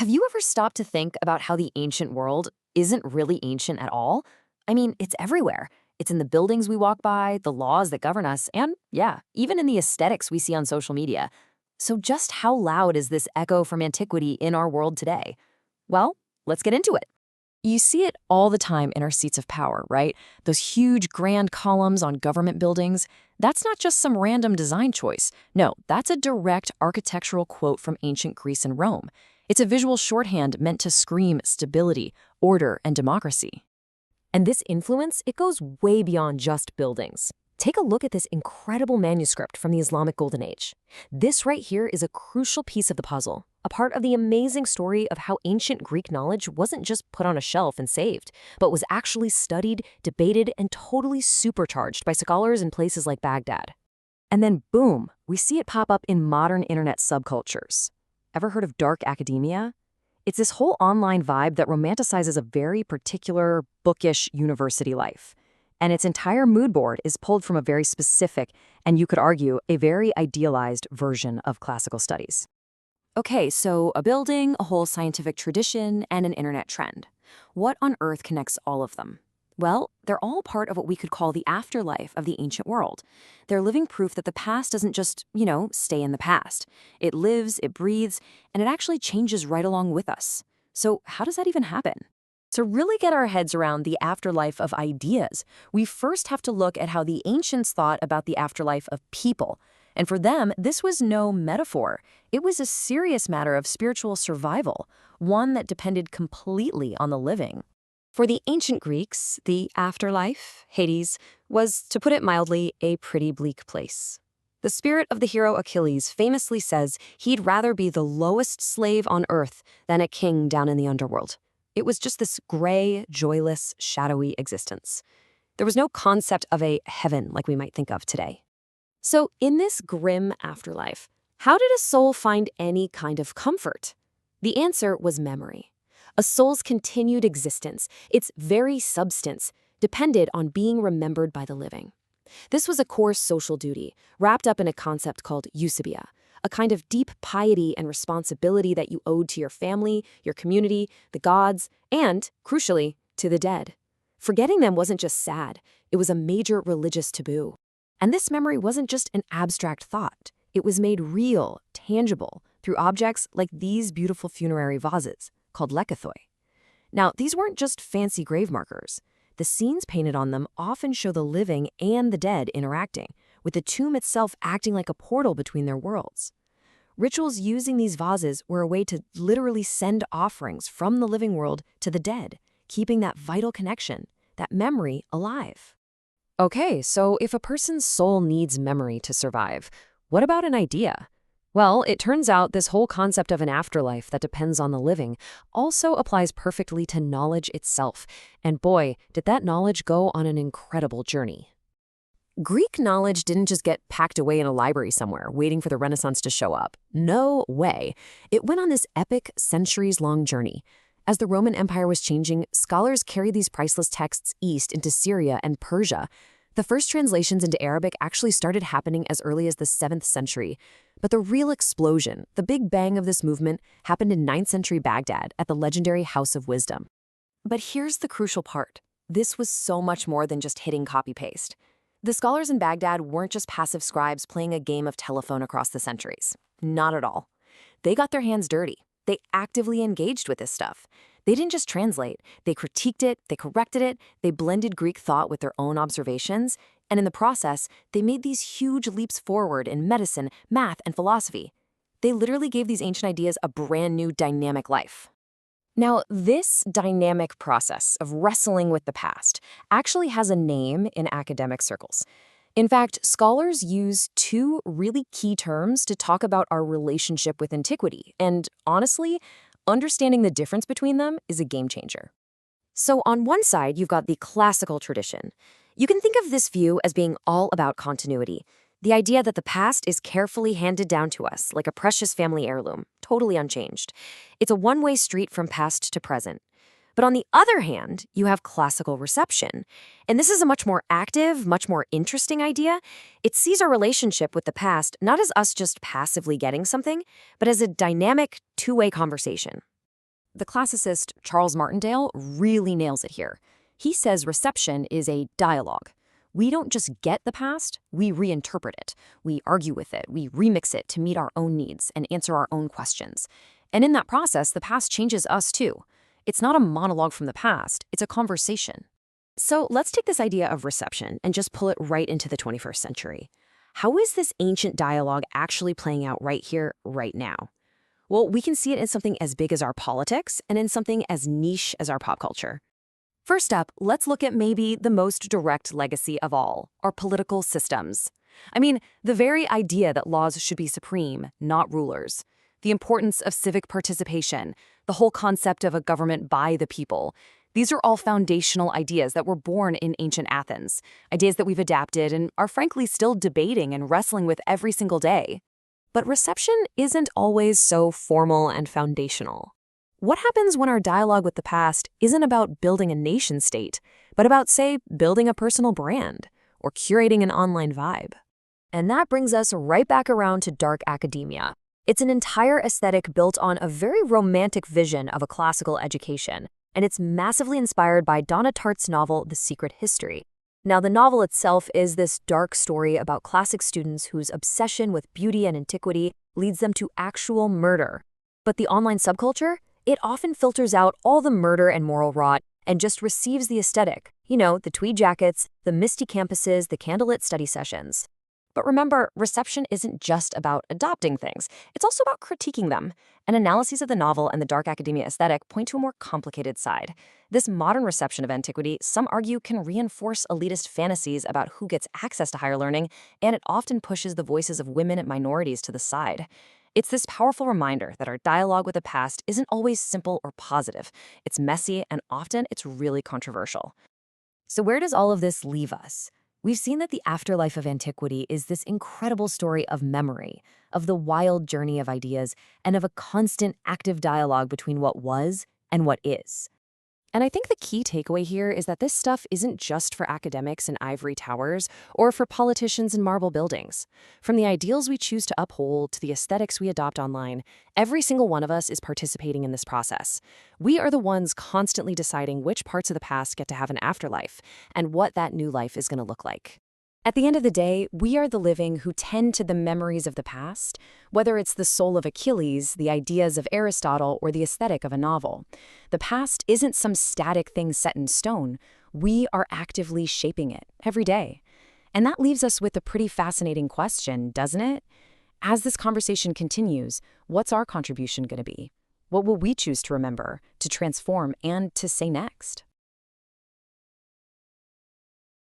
Have you ever stopped to think about how the ancient world isn't really ancient at all? I mean, it's everywhere. It's in the buildings we walk by, the laws that govern us, and yeah, even in the aesthetics we see on social media. So just how loud is this echo from antiquity in our world today? Well, let's get into it. You see it all the time in our seats of power, right? Those huge grand columns on government buildings. That's not just some random design choice. No, that's a direct architectural quote from ancient Greece and Rome. It's a visual shorthand meant to scream stability, order, and democracy. And this influence, it goes way beyond just buildings. Take a look at this incredible manuscript from the Islamic Golden Age. This right here is a crucial piece of the puzzle, a part of the amazing story of how ancient Greek knowledge wasn't just put on a shelf and saved, but was actually studied, debated, and totally supercharged by scholars in places like Baghdad. And then boom, we see it pop up in modern internet subcultures. Ever heard of dark academia? It's this whole online vibe that romanticizes a very particular, bookish university life. And its entire mood board is pulled from a very specific, and you could argue, a very idealized version of classical studies. Okay, so a building, a whole scientific tradition, and an internet trend. What on earth connects all of them? Well, they're all part of what we could call the afterlife of the ancient world. They're living proof that the past doesn't just, stay in the past. It lives, it breathes, and it actually changes right along with us. So how does that even happen? To really get our heads around the afterlife of ideas, we first have to look at how the ancients thought about the afterlife of people. And for them, this was no metaphor. It was a serious matter of spiritual survival, one that depended completely on the living. For the ancient Greeks, the afterlife, Hades, was, to put it mildly, a pretty bleak place. The spirit of the hero Achilles famously says he'd rather be the lowest slave on earth than a king down in the underworld. It was just this gray, joyless, shadowy existence. There was no concept of a heaven like we might think of today. So in this grim afterlife, how did a soul find any kind of comfort? The answer was memory. A soul's continued existence, its very substance, depended on being remembered by the living. This was a core social duty, wrapped up in a concept called eusebia, a kind of deep piety and responsibility that you owed to your family, your community, the gods, and, crucially, to the dead. Forgetting them wasn't just sad, it was a major religious taboo. And this memory wasn't just an abstract thought. It was made real, tangible, through objects like these beautiful funerary vases, called lekythoi. Now, these weren't just fancy grave markers. The scenes painted on them often show the living and the dead interacting, with the tomb itself acting like a portal between their worlds. Rituals using these vases were a way to literally send offerings from the living world to the dead, keeping that vital connection, that memory, alive. Okay, so if a person's soul needs memory to survive, what about an idea? Well, it turns out this whole concept of an afterlife that depends on the living also applies perfectly to knowledge itself. And boy, did that knowledge go on an incredible journey. Greek knowledge didn't just get packed away in a library somewhere, waiting for the Renaissance to show up. No way. It went on this epic, centuries-long journey. As the Roman Empire was changing, scholars carried these priceless texts east into Syria and Persia. The first translations into Arabic actually started happening as early as the 7th century. But the real explosion, the big bang of this movement, happened in 9th century Baghdad at the legendary House of Wisdom. But here's the crucial part. This was so much more than just hitting copy-paste. The scholars in Baghdad weren't just passive scribes playing a game of telephone across the centuries. Not at all. They got their hands dirty. They actively engaged with this stuff. They didn't just translate. They critiqued it, they corrected it, they blended Greek thought with their own observations, and in the process, they made these huge leaps forward in medicine, math, and philosophy. They literally gave these ancient ideas a brand new dynamic life. Now, this dynamic process of wrestling with the past actually has a name in academic circles. In fact, scholars use two really key terms to talk about our relationship with antiquity, and honestly, understanding the difference between them is a game changer. So on one side, you've got the classical tradition. You can think of this view as being all about continuity. The idea that the past is carefully handed down to us like a precious family heirloom, totally unchanged. It's a one-way street from past to present. But on the other hand, you have classical reception. And this is a much more active, much more interesting idea. It sees our relationship with the past not as us just passively getting something, but as a dynamic, two-way conversation. The classicist Charles Martindale really nails it here. He says reception is a dialogue. We don't just get the past, we reinterpret it. We argue with it, we remix it to meet our own needs and answer our own questions. And in that process, the past changes us too. It's not a monologue from the past, it's a conversation. So let's take this idea of reception and just pull it right into the 21st century. How is this ancient dialogue actually playing out right here, right now? Well, we can see it in something as big as our politics and in something as niche as our pop culture. First up, let's look at maybe the most direct legacy of all, our political systems. I mean, the very idea that laws should be supreme, not rulers. The importance of civic participation, the whole concept of a government by the people. These are all foundational ideas that were born in ancient Athens, ideas that we've adapted and are frankly still debating and wrestling with every single day. But reception isn't always so formal and foundational. What happens when our dialogue with the past isn't about building a nation-state, but about, say, building a personal brand or curating an online vibe? And that brings us right back around to dark academia. It's an entire aesthetic built on a very romantic vision of a classical education, and it's massively inspired by Donna Tartt's novel The Secret History. Now, the novel itself is this dark story about classic students whose obsession with beauty and antiquity leads them to actual murder. But the online subculture? It often filters out all the murder and moral rot and just receives the aesthetic. You know, the tweed jackets, the misty campuses, the candlelit study sessions. But remember, reception isn't just about adopting things. It's also about critiquing them. And analyses of the novel and the dark academia aesthetic point to a more complicated side. This modern reception of antiquity, some argue, can reinforce elitist fantasies about who gets access to higher learning, and it often pushes the voices of women and minorities to the side. It's this powerful reminder that our dialogue with the past isn't always simple or positive. It's messy, and often it's really controversial. So where does all of this leave us? We've seen that the afterlife of antiquity is this incredible story of memory, of the wild journey of ideas, and of a constant active dialogue between what was and what is. And I think the key takeaway here is that this stuff isn't just for academics in ivory towers or for politicians in marble buildings. From the ideals we choose to uphold to the aesthetics we adopt online, every single one of us is participating in this process. We are the ones constantly deciding which parts of the past get to have an afterlife and what that new life is going to look like. At the end of the day, we are the living who tend to the memories of the past, whether it's the soul of Achilles, the ideas of Aristotle, or the aesthetic of a novel. The past isn't some static thing set in stone. We are actively shaping it every day. And that leaves us with a pretty fascinating question, doesn't it? As this conversation continues, what's our contribution going to be? What will we choose to remember, to transform, and to say next?